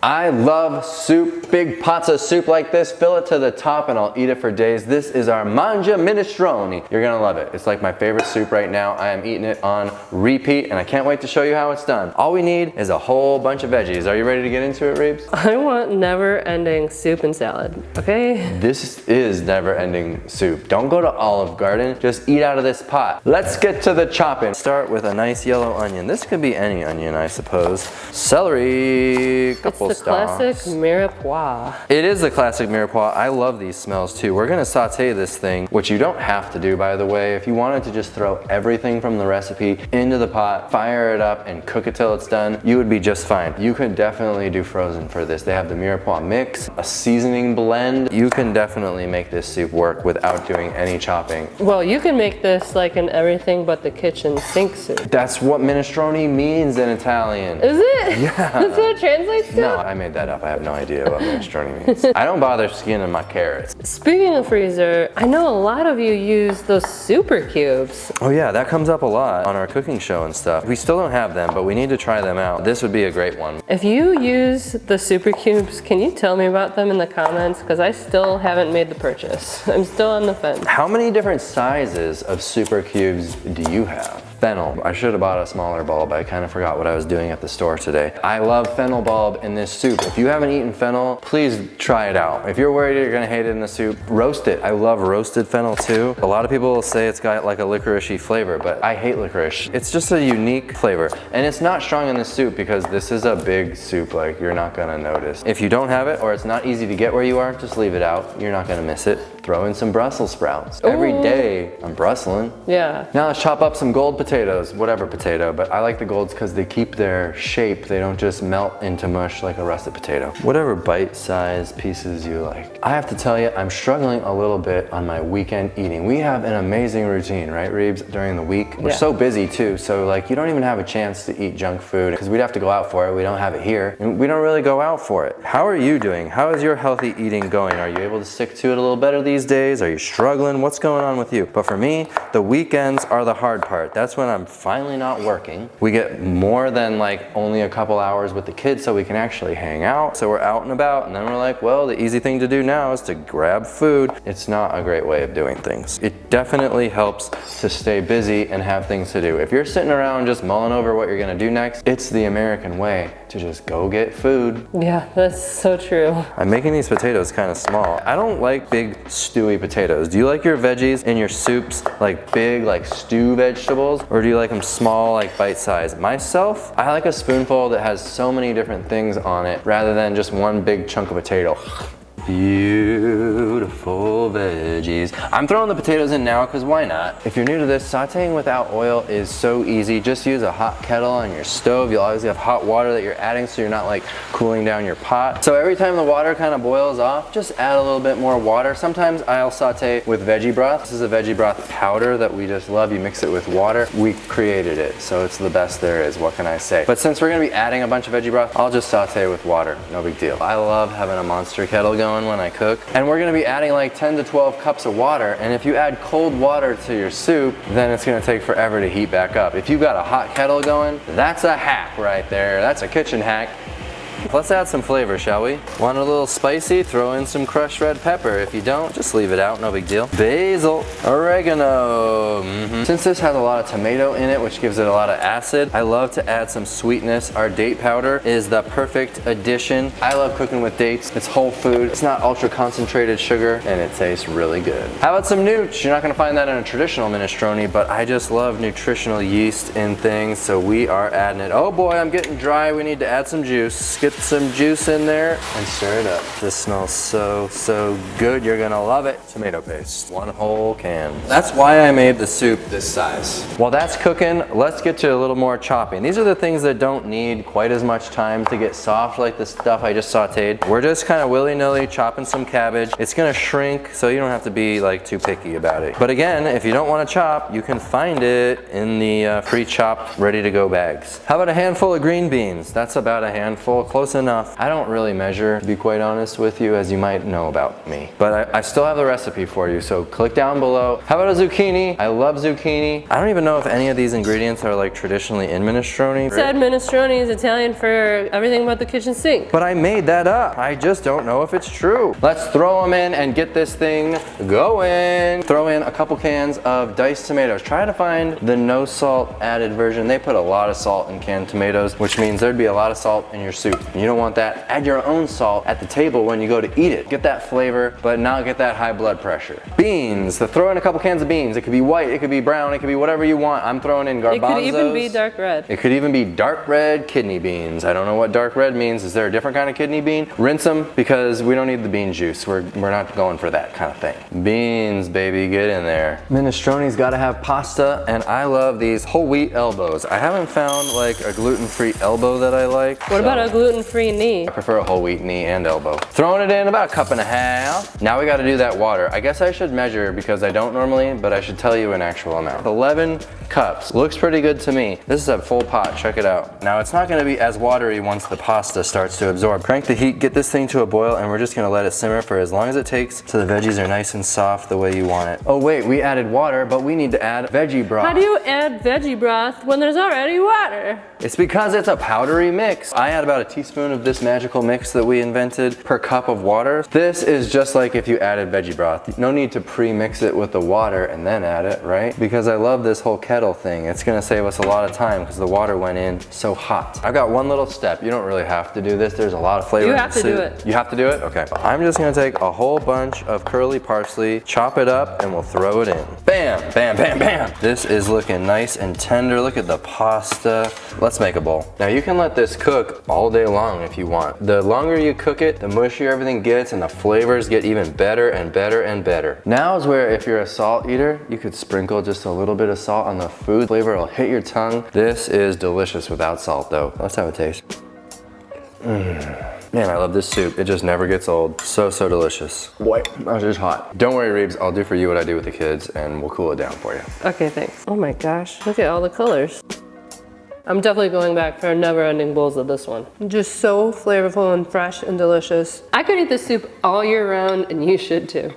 I love soup, big pots of soup like this, fill it to the top and I'll eat it for days. This is our Mangia Minestrone. You're gonna love it. It's like my favorite soup right now. I am eating it on repeat and I can't wait to show you how it's done. All we need is a whole bunch of veggies. Are you ready to get into it, Reebs? I want never-ending soup and salad, okay? This is never-ending soup. Don't go to Olive Garden, just eat out of this pot. Let's get to the chopping. Start with a nice yellow onion. This could be any onion, I suppose. Celery, couple It's the classic mirepoix. It is the classic mirepoix. I love these smells too. We're gonna saute this thing, which you don't have to do, by the way. If you wanted to just throw everything from the recipe into the pot, fire it up and cook it till it's done, you would be just fine. You could definitely do frozen for this. They have the mirepoix mix, a seasoning blend. You can definitely make this soup work without doing any chopping. Well, you can make this like an everything but the kitchen sink soup. That's what minestrone means in Italian. Is it? Yeah. That's what it translates to? No, I made that up. I have no idea what minestrone means. I don't bother skinning my carrots. Speaking of freezer, I know a lot of you use those super cubes. Oh yeah, that comes up a lot on our cooking show and stuff. We still don't have them, but we need to try them out. This would be a great one. If you use the super cubes, can you tell me about them in the comments? Because I still haven't made the purchase. I'm still on the fence. How many different sizes of super cubes do you have? Fennel. I should have bought a smaller bulb. I kind of forgot what I was doing at the store today. I love fennel bulb in this soup. If you haven't eaten fennel, please try it out. If you're worried you're gonna hate it in the soup, roast it. I love roasted fennel too. A lot of people will say it's got like a licorice-y flavor, but I hate licorice. It's just a unique flavor. And it's not strong in this soup because this is a big soup, like you're not gonna notice. If you don't have it or it's not easy to get where you are, just leave it out. You're not gonna miss it. Throw in some Brussels sprouts. Every day I'm Brustling. Yeah. Now let's chop up some gold potatoes, whatever potato, but I like the golds because they keep their shape. They don't just melt into mush like a russet potato. Whatever bite-sized pieces you like. I have to tell you, I'm struggling a little bit on my weekend eating. We have an amazing routine, right, Reebs, during the week. We're so busy too, so like you don't even have a chance to eat junk food because we'd have to go out for it. We don't have it here, and we don't really go out for it. How are you doing? How is your healthy eating going? Are you able to stick to it a little better these days? Are you struggling? What's going on with you? But for me, the weekends are the hard part. That's when I'm finally not working. We get more than like only a couple hours with the kids so we can actually hang out. So we're out and about and then we're like, well, the easy thing to do now is to grab food. It's not a great way of doing things. It definitely helps to stay busy and have things to do. If you're sitting around just mulling over what you're gonna do next, it's the American way to just go get food. Yeah, that's so true. I'm making these potatoes kind of small. I don't like big stewy potatoes. Do you like your veggies in your soups like big, like stew vegetables? Or do you like them small, like bite-sized? Myself, I like a spoonful that has so many different things on it rather than just one big chunk of potato. Beautiful veggies. I'm throwing the potatoes in now because why not? If you're new to this, sauteing without oil is so easy. Just use a hot kettle on your stove. You'll always have hot water that you're adding so you're not like cooling down your pot. So every time the water kind of boils off, just add a little bit more water. Sometimes I'll saute with veggie broth. This is a veggie broth powder that we just love. You mix it with water. We created it, so it's the best there is. What can I say? But since we're gonna be adding a bunch of veggie broth, I'll just saute with water. No big deal. I love having a monster kettle going when I cook. And we're gonna be adding like 10 to 12 cups of water. And if you add cold water to your soup, then it's gonna take forever to heat back up. If you've got a hot kettle going, that's a hack right there. That's a kitchen hack. Let's add some flavor, shall we? Want a little spicy? Throw in some crushed red pepper. If you don't, just leave it out, no big deal. Basil, oregano. Since this has a lot of tomato in it, which gives it a lot of acid, I love to add some sweetness. Our date powder is the perfect addition. I love cooking with dates. It's whole food. It's not ultra concentrated sugar, and it tastes really good. How about some nooch? You're not gonna find that in a traditional minestrone, but I just love nutritional yeast in things, so we are adding it. Oh boy, I'm getting dry. We need to add some juice. Get some juice in there and stir it up. This smells so good. You're gonna love it. Tomato paste, one whole can. That's why I made the soup this size. While that's cooking, let's get to a little more chopping. These are the things that don't need quite as much time to get soft like the stuff I just sauteed. We're just kind of willy-nilly chopping some cabbage. It's gonna shrink, so you don't have to be like too picky about it. But again, if you don't want to chop, you can find it in the pre-chopped, ready-to-go bags. How about a handful of green beans? That's about a handful. close enough. I don't really measure, to be quite honest with you, as you might know about me. But I still have the recipe for you, so click down below. How about a zucchini? I love zucchini. I don't even know if any of these ingredients are like traditionally in minestrone. It said minestrone is Italian for everything but the kitchen sink. But I made that up. I just don't know if it's true. Let's throw them in and get this thing going. Throw in a couple cans of diced tomatoes. Try to find the no salt added version. They put a lot of salt in canned tomatoes, which means there'd be a lot of salt in your soup. You don't want that. Add your own salt at the table when you go to eat it. Get that flavor, but not get that high blood pressure. Beans. So throw in a couple cans of beans. It could be white, it could be brown, it could be whatever you want. I'm throwing in garbanzos. It could even be dark red. It could even be dark red kidney beans. I don't know what dark red means. Is there a different kind of kidney bean? Rinse them because we don't need the bean juice. We're not going for that kind of thing. Beans, baby, get in there. Minestrone's gotta have pasta, and I love these whole wheat elbows. I haven't found like a gluten-free elbow that I like. What about a gluten-free knee? I prefer a whole wheat knee and elbow. Throwing it in about a cup and a half. Now we gotta do that water. I guess I should measure because I don't normally, but I should tell you an actual amount. 11 cups. Looks pretty good to me. This is a full pot, check it out. Now it's not gonna be as watery once the pasta starts to absorb. Crank the heat, get this thing to a boil, and we're just gonna let it simmer for as long as it takes so the veggies are nice and soft the way you want it. Oh wait, we added water, but we need to add veggie broth. How do you add veggie broth when there's already water? It's because it's a powdery mix. I add about a teaspoon of this magical mix that we invented per cup of water. This is just like if you added veggie broth. No need to pre-mix it with the water and then add it, right? Because I love this whole kettle thing. It's gonna save us a lot of time because the water went in so hot. I've got one little step. You don't really have to do this. There's a lot of flavor in the soup. You have to do it. You have to do it? Okay. I'm just gonna take a whole bunch of curly parsley, chop it up, and we'll throw it in. Bam, bam, bam, bam. This is looking nice and tender. Look at the pasta. Let's make a bowl. Now you can let this cook all day long if you want. The longer you cook it, the mushier everything gets and the flavors get even better and better and better. Now is where if you're a salt eater, you could sprinkle just a little bit of salt on the food. Flavor will hit your tongue. This is delicious without salt though. Let's have a taste. Man, I love this soup. It just never gets old. So, so delicious. Boy, that's just hot. Don't worry, Reeves. I'll do for you what I do with the kids and we'll cool it down for you. Okay, thanks. Oh my gosh, look at all the colors. I'm definitely going back for never-ending bowls of this one. Just so flavorful and fresh and delicious. I could eat this soup all year round and you should too.